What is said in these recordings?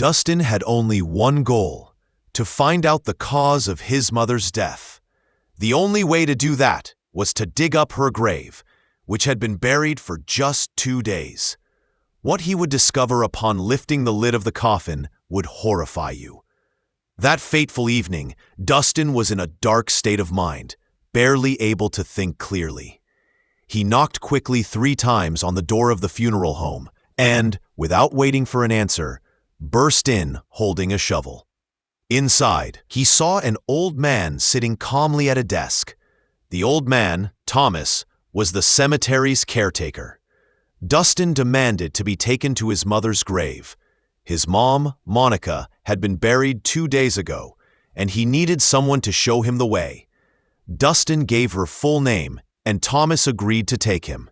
Dustin had only one goal: to find out the cause of his mother's death. The only way to do that was to dig up her grave, which had been buried for just 2 days. What he would discover upon lifting the lid of the coffin would horrify you. That fateful evening, Dustin was in a dark state of mind, barely able to think clearly. He knocked quickly 3 times on the door of the funeral home and, without waiting for an answer, burst in holding a shovel. Inside, he saw an old man sitting calmly at a desk. The old man, Thomas, was the cemetery's caretaker. Dustin demanded to be taken to his mother's grave. His mom, Monica, had been buried 2 days ago, and he needed someone to show him the way. Dustin gave her full name, and Thomas agreed to take him.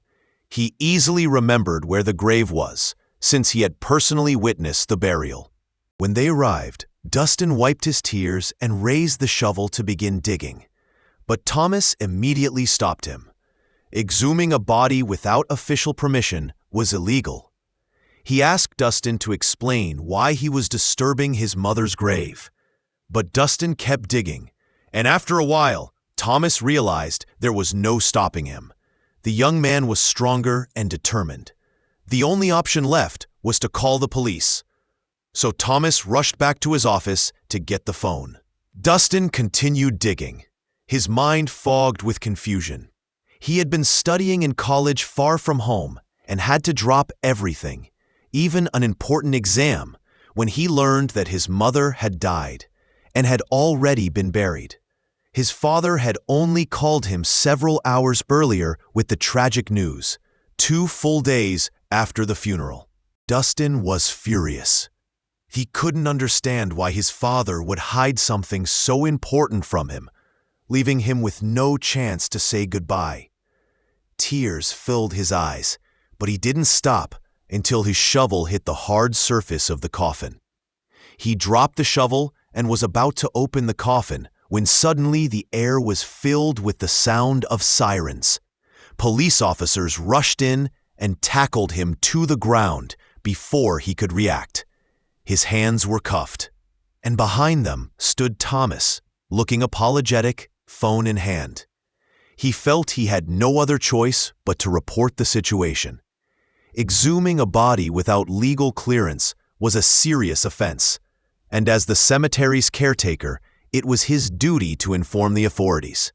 He easily remembered where the grave was, since he had personally witnessed the burial. When they arrived, Dustin wiped his tears and raised the shovel to begin digging. But Thomas immediately stopped him. Exhuming a body without official permission was illegal. He asked Dustin to explain why he was disturbing his mother's grave. But Dustin kept digging, and after a while, Thomas realized there was no stopping him. The young man was stronger and determined. The only option left was to call the police. So Thomas rushed back to his office to get the phone. Dustin continued digging, his mind fogged with confusion. He had been studying in college far from home and had to drop everything, even an important exam, when he learned that his mother had died and had already been buried. His father had only called him several hours earlier with the tragic news, 2 full days after the funeral. Dustin was furious. He couldn't understand why his father would hide something so important from him, leaving him with no chance to say goodbye. Tears filled his eyes, but he didn't stop until his shovel hit the hard surface of the coffin. He dropped the shovel and was about to open the coffin when suddenly the air was filled with the sound of sirens. Police officers rushed in and tackled him to the ground before he could react. His hands were cuffed, and behind them stood Thomas, looking apologetic, phone in hand. He felt he had no other choice but to report the situation. Exhuming a body without legal clearance was a serious offense, and as the cemetery's caretaker, it was his duty to inform the authorities.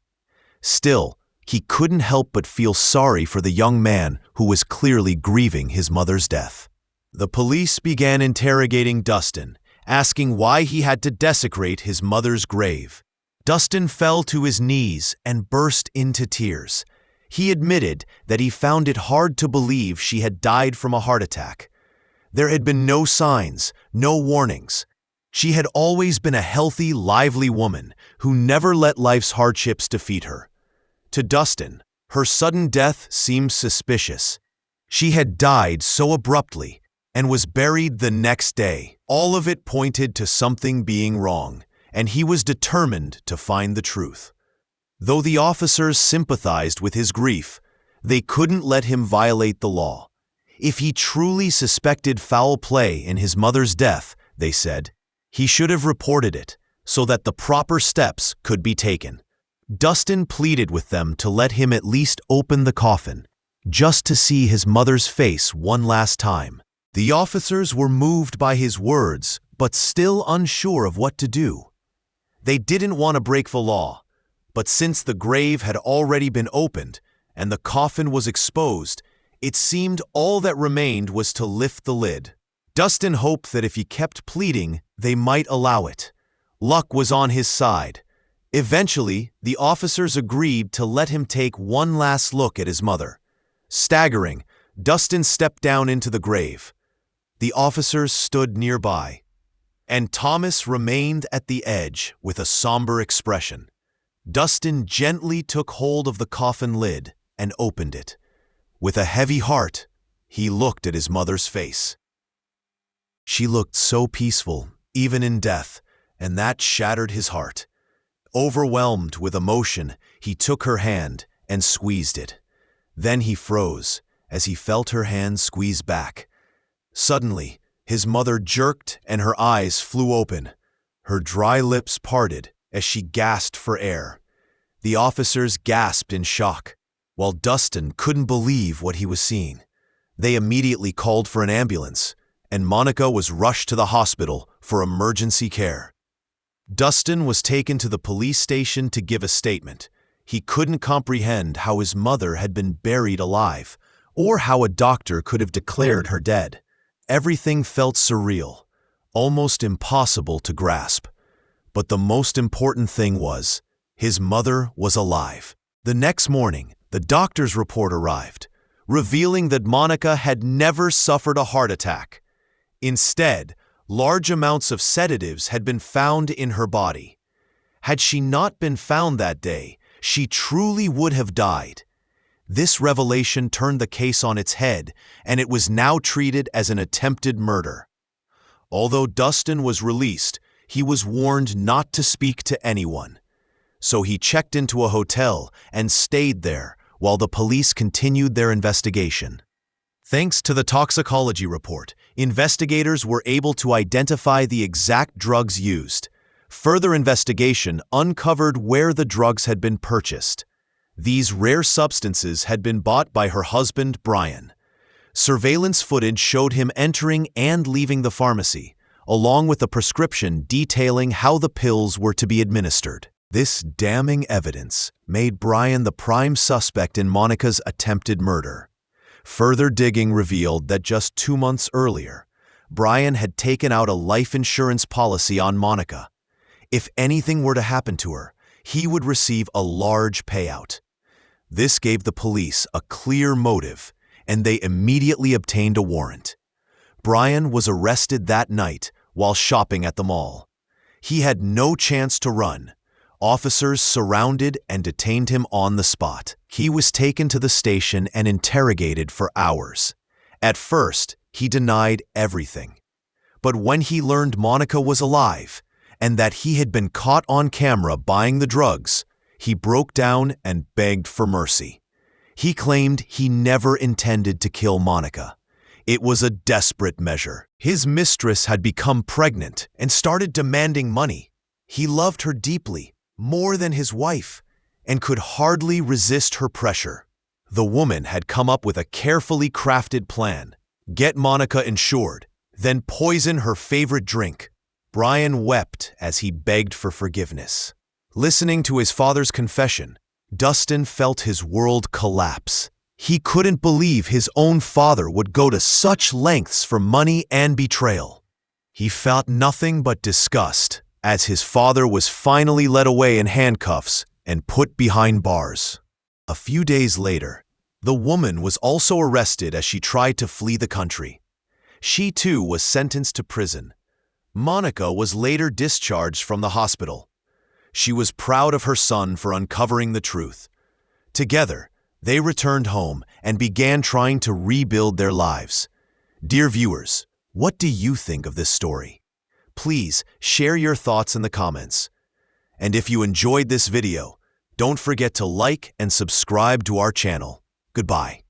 Still, he couldn't help but feel sorry for the young man who was clearly grieving his mother's death. The police began interrogating Dustin, asking why he had to desecrate his mother's grave. Dustin fell to his knees and burst into tears. He admitted that he found it hard to believe she had died from a heart attack. There had been no signs, no warnings. She had always been a healthy, lively woman who never let life's hardships defeat her. To Dustin, her sudden death seemed suspicious. She had died so abruptly and was buried the next day. All of it pointed to something being wrong, and he was determined to find the truth. Though the officers sympathized with his grief, they couldn't let him violate the law. If he truly suspected foul play in his mother's death, they said, he should have reported it so that the proper steps could be taken. Dustin pleaded with them to let him at least open the coffin, just to see his mother's face one last time. The officers were moved by his words, but still unsure of what to do. They didn't want to break the law, but since the grave had already been opened and the coffin was exposed, it seemed all that remained was to lift the lid. Dustin hoped that if he kept pleading, they might allow it. Luck was on his side. Eventually, the officers agreed to let him take one last look at his mother. Staggering, Dustin stepped down into the grave. The officers stood nearby, and Thomas remained at the edge with a somber expression. Dustin gently took hold of the coffin lid and opened it. With a heavy heart, he looked at his mother's face. She looked so peaceful, even in death, and that shattered his heart. Overwhelmed with emotion, he took her hand and squeezed it. Then he froze as he felt her hand squeeze back. Suddenly, His mother jerked and her eyes flew open. Her dry lips parted as she gasped for air. The officers gasped in shock, while Dustin couldn't believe what he was seeing. They immediately called for an ambulance, and Monica was rushed to the hospital for emergency care. Dustin was taken to the police station to give a statement. He couldn't comprehend how his mother had been buried alive, or how a doctor could have declared her dead. Everything felt surreal, almost impossible to grasp. But the most important thing was, his mother was alive. The next morning, the doctor's report arrived, revealing that Monica had never suffered a heart attack. Instead, large amounts of sedatives had been found in her body. Had she not been found that day, she truly would have died. This revelation turned the case on its head, and it was now treated as an attempted murder. Although Dustin was released, he was warned not to speak to anyone. So he checked into a hotel and stayed there while the police continued their investigation. Thanks to the toxicology report, investigators were able to identify the exact drugs used. Further investigation uncovered where the drugs had been purchased. These rare substances had been bought by her husband, Brian. Surveillance footage showed him entering and leaving the pharmacy, along with a prescription detailing how the pills were to be administered. This damning evidence made Brian the prime suspect in Monica's attempted murder. Further digging revealed that just 2 months earlier, Brian had taken out a life insurance policy on Monica. If anything were to happen to her, he would receive a large payout. This gave the police a clear motive, and they immediately obtained a warrant. Brian was arrested that night while shopping at the mall. He had no chance to run. Officers surrounded and detained him on the spot. He was taken to the station and interrogated for hours. At first, he denied everything. But when he learned Monica was alive and that he had been caught on camera buying the drugs, he broke down and begged for mercy. He claimed he never intended to kill Monica. It was a desperate measure. His mistress had become pregnant and started demanding money. He loved her deeply, more than his wife, and could hardly resist her pressure. The woman had come up with a carefully crafted plan: get Monica insured, then poison her favorite drink. Brian wept as he begged for forgiveness. Listening to his father's confession, Dustin felt his world collapse. He couldn't believe his own father would go to such lengths for money and betrayal. He felt nothing but disgust as his father was finally led away in handcuffs and put behind bars. A few days later, the woman was also arrested as she tried to flee the country. She too was sentenced to prison. Monica was later discharged from the hospital. She was proud of her son for uncovering the truth. Together, they returned home and began trying to rebuild their lives. Dear viewers, what do you think of this story? Please share your thoughts in the comments. And if you enjoyed this video, don't forget to like and subscribe to our channel. Goodbye.